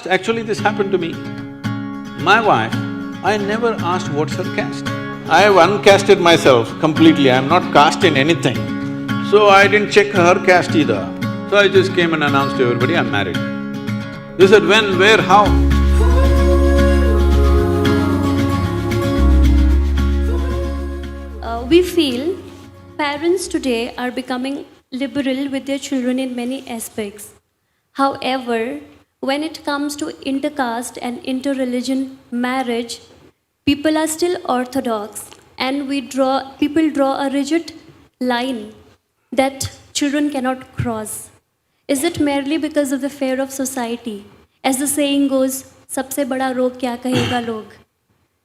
Actually, this happened to me. My wife, I never asked what's her caste. I have uncasted myself completely, I'm not cast in anything. So I didn't check her caste either. So I just came and announced to everybody, I'm married. They said, when, where, how? We feel parents today are becoming liberal with their children in many aspects. However, when it comes to intercaste and interreligion marriage, people are still orthodox and people draw a rigid line that children cannot cross. Is it merely because of the fear of society? As the saying goes, सबसे बड़ा रोग क्या कहेगा लोग?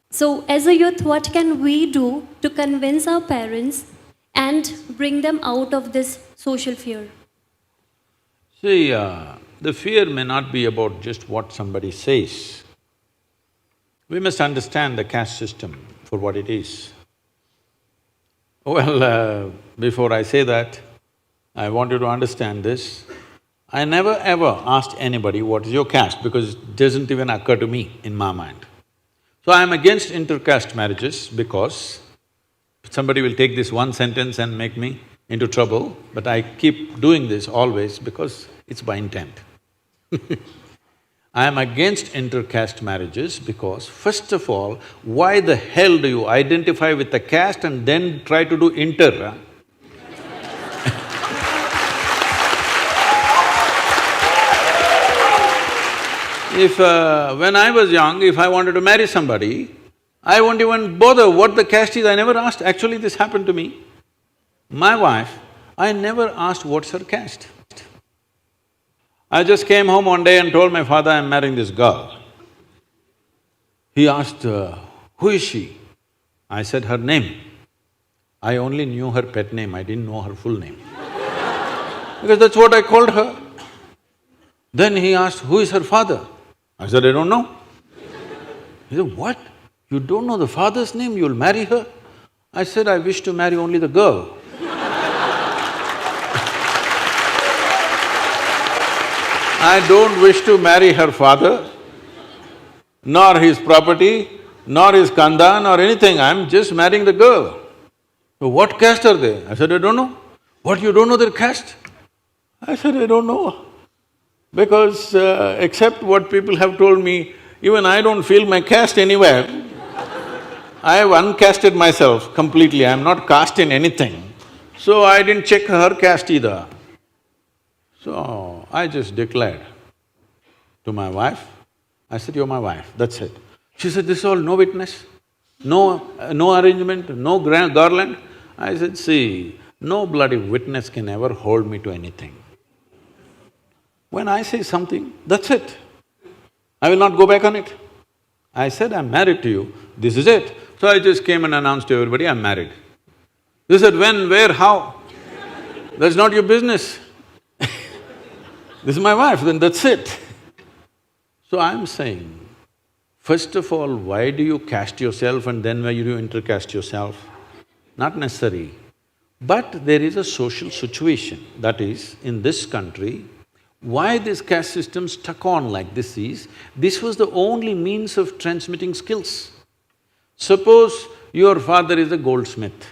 So, as a youth, what can we do to convince our parents and bring them out of this social fear? See, the fear may not be about just what somebody says. We must understand the caste system for what it is. Well, before I say that, I want you to understand this. I never ever asked anybody, what is your caste, because it doesn't even occur to me in my mind. So I'm against intercaste marriages because somebody will take this one sentence and make me into trouble, but I keep doing this always because it's by intent. I am against intercaste marriages because, first of all, why the hell do you identify with the caste and then try to do inter? When I was young, if I wanted to marry somebody, I won't even bother what the caste is, I never asked. Actually, this happened to me. My wife, I never asked what's her caste. I just came home one day and told my father, I'm marrying this girl. He asked, who is she? I said, her name. I only knew her pet name, I didn't know her full name. Because that's what I called her. Then he asked, who is her father? I said, I don't know. He said, what? You don't know the father's name, you'll marry her? I said, I wish to marry only the girl. I don't wish to marry her father, nor his property, nor his kanda, nor anything, I'm just marrying the girl. So what caste are they? I said, I don't know. What, you don't know their caste? I said, I don't know. Because except what people have told me, even I don't feel my caste anywhere. I have uncasted myself completely, I'm not cast in anything. So I didn't check her caste either. So I just declared to my wife, I said, you're my wife, that's it. She said, this is all no witness, no arrangement, no garland. I said, see, no bloody witness can ever hold me to anything. When I say something, that's it. I will not go back on it. I said, I'm married to you, this is it. So I just came and announced to everybody, I'm married. They said, when, where, how? That's not your business. This is my wife, then that's it. So I'm saying, first of all, why do you caste yourself and then why do you intercaste yourself? Not necessary. But there is a social situation, that is, in this country, why this caste system stuck on like this is, this was the only means of transmitting skills. Suppose your father is a goldsmith.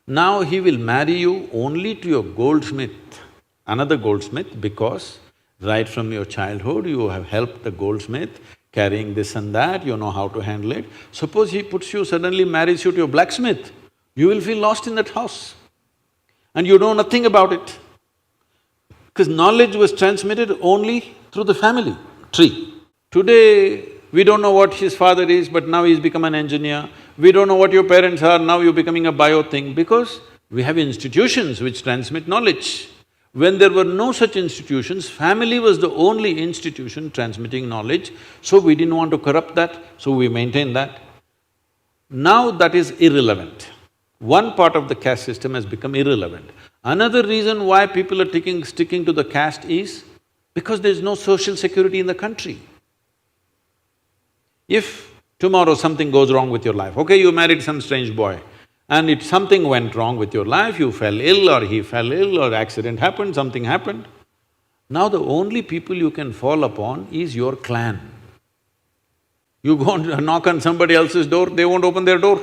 Now he will marry you only to your goldsmith, another goldsmith, because right from your childhood you have helped the goldsmith carrying this and that, you know how to handle it. Suppose he puts you, suddenly marries you to your blacksmith, you will feel lost in that house and you know nothing about it. Because knowledge was transmitted only through the family tree. Today, we don't know what his father is, but now he's become an engineer. We don't know what your parents are, now you're becoming a bio thing, because we have institutions which transmit knowledge. When there were no such institutions, family was the only institution transmitting knowledge, so we didn't want to corrupt that, so we maintained that. Now that is irrelevant. One part of the caste system has become irrelevant. Another reason why people are sticking to the caste is because there's no social security in the country. If tomorrow something goes wrong with your life, okay, you married some strange boy, and if something went wrong with your life, you fell ill or he fell ill or accident happened, something happened, Now the only people you can fall upon is your clan. You go and knock on somebody else's door, they won't open their door.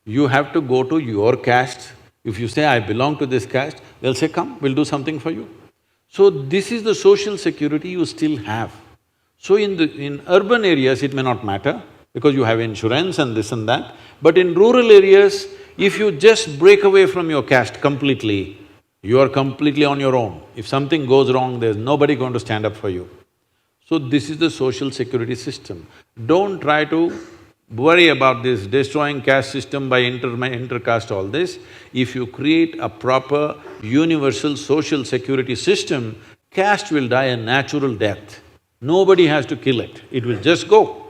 You have to go to your caste. If you say, I belong to this caste, they'll say, come, we'll do something for you. So this is the social security you still have. So in urban areas, it may not matter because you have insurance and this and that. But in rural areas, if you just break away from your caste completely, you are completely on your own. If something goes wrong, there's nobody going to stand up for you. So this is the social security system. Don't try to worry about this destroying caste system by intercaste, all this. If you create a proper universal social security system, caste will die a natural death. Nobody has to kill it, it will just go.